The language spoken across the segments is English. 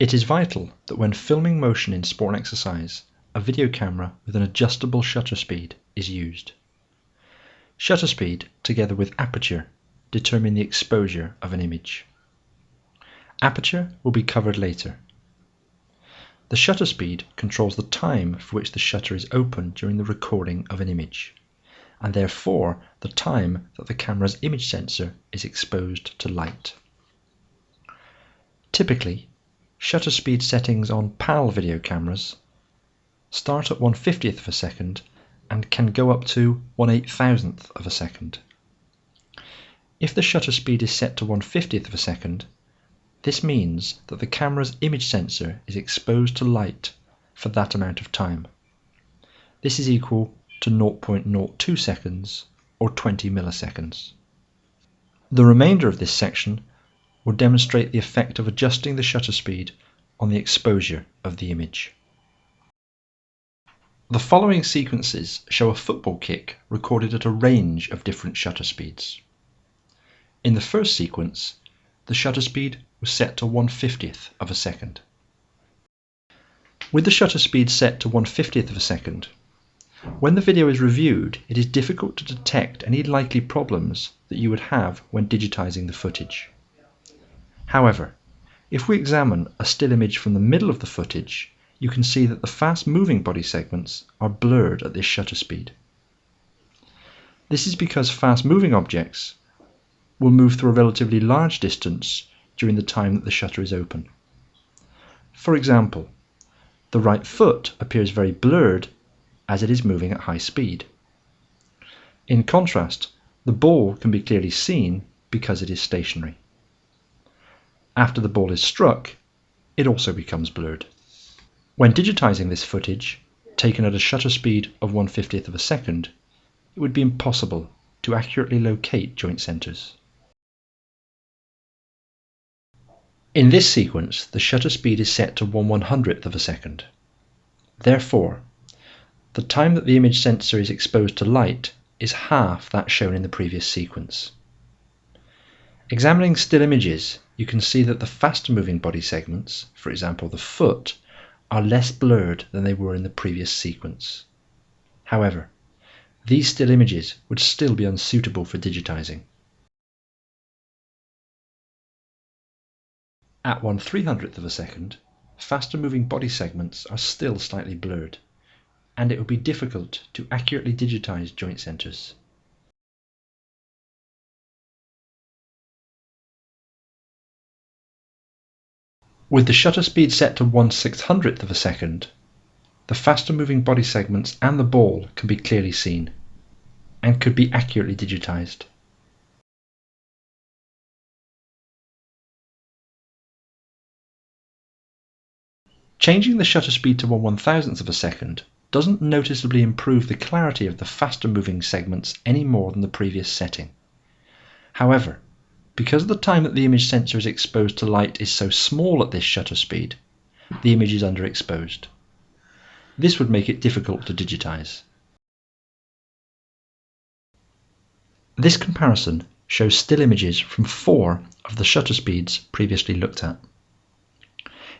It is vital that when filming motion in sport and exercise, a video camera with an adjustable shutter speed is used. Shutter speed, together with aperture, determine the exposure of an image. Aperture will be covered later. The shutter speed controls the time for which the shutter is open during the recording of an image, and therefore the time that the camera's image sensor is exposed to light. Typically, shutter speed settings on PAL video cameras start at 1/50th of a second and can go up to 1/8000th of a second. If the shutter speed is set to 1/50th of a second, this means that the camera's image sensor is exposed to light for that amount of time. This is equal to 0.02 seconds or 20 milliseconds. The remainder of this section will demonstrate the effect of adjusting the shutter speed on the exposure of the image. The following sequences show a football kick recorded at a range of different shutter speeds. In the first sequence, the shutter speed was set to 1/50th of a second. With the shutter speed set to 1/50th of a second, when the video is reviewed, it is difficult to detect any likely problems that you would have when digitizing the footage. However, if we examine a still image from the middle of the footage, you can see that the fast-moving body segments are blurred at this shutter speed. This is because fast-moving objects will move through a relatively large distance during the time that the shutter is open. For example, the right foot appears very blurred as it is moving at high speed. In contrast, the ball can be clearly seen because it is stationary. After the ball is struck, it also becomes blurred. When digitizing this footage, taken at a shutter speed of 1/50th of a second, it would be impossible to accurately locate joint centers. In this sequence, the shutter speed is set to 1/100th of a second. Therefore, the time that the image sensor is exposed to light is half that shown in the previous sequence. Examining still images, you can see that the faster moving body segments, for example the foot, are less blurred than they were in the previous sequence. However, these still images would still be unsuitable for digitizing. At 1/300th of a second, faster moving body segments are still slightly blurred, and it would be difficult to accurately digitize joint centers. With the shutter speed set to 1/600th of a second, the faster moving body segments and the ball can be clearly seen, and could be accurately digitized. Changing the shutter speed to 1/1000th of a second doesn't noticeably improve the clarity of the faster moving segments any more than the previous setting. However, because the time that the image sensor is exposed to light is so small at this shutter speed, the image is underexposed. This would make it difficult to digitize. This comparison shows still images from 4 of the shutter speeds previously looked at.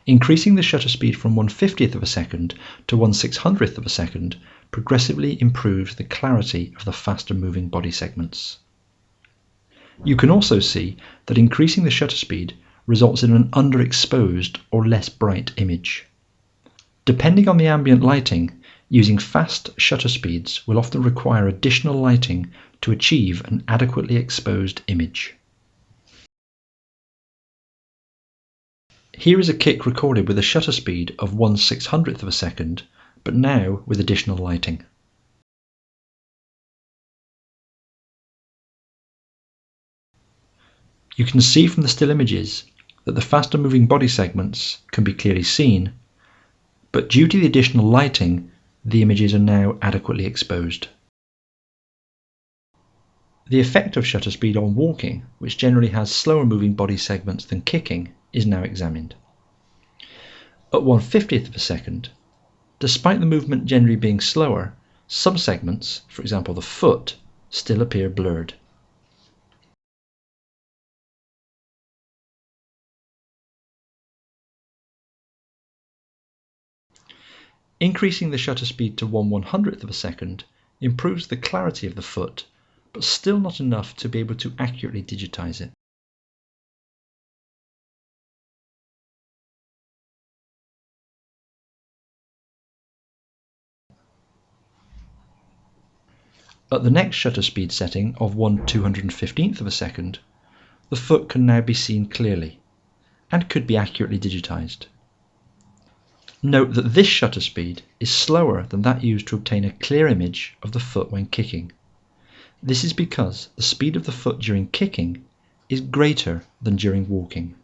Increasing the shutter speed from 1/50th of a second to 1/600th of a second progressively improves the clarity of the faster moving body segments. You can also see that increasing the shutter speed results in an underexposed or less bright image. Depending on the ambient lighting, using fast shutter speeds will often require additional lighting to achieve an adequately exposed image. Here is a kick recorded with a shutter speed of 1/600th of a second, but now with additional lighting. You can see from the still images that the faster moving body segments can be clearly seen, but due to the additional lighting, the images are now adequately exposed. The effect of shutter speed on walking, which generally has slower moving body segments than kicking, is now examined. At 1/50th of a second, despite the movement generally being slower, some segments, for example the foot, still appear blurred. Increasing the shutter speed to 1/100th of a second improves the clarity of the foot, but still not enough to be able to accurately digitize it. At the next shutter speed setting of 1/215th of a second, the foot can now be seen clearly and could be accurately digitized. Note that this shutter speed is slower than that used to obtain a clear image of the foot when kicking. This is because the speed of the foot during kicking is greater than during walking.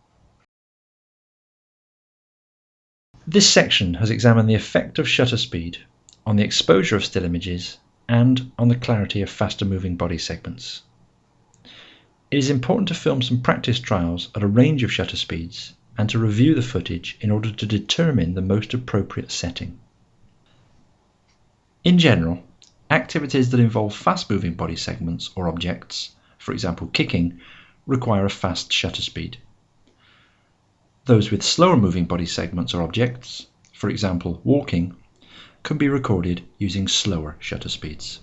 This section has examined the effect of shutter speed on the exposure of still images and on the clarity of faster moving body segments. It is important to film some practice trials at a range of shutter speeds and to review the footage in order to determine the most appropriate setting. In general, activities that involve fast-moving body segments or objects, for example kicking, require a fast shutter speed. Those with slower moving body segments or objects, for example walking, can be recorded using slower shutter speeds.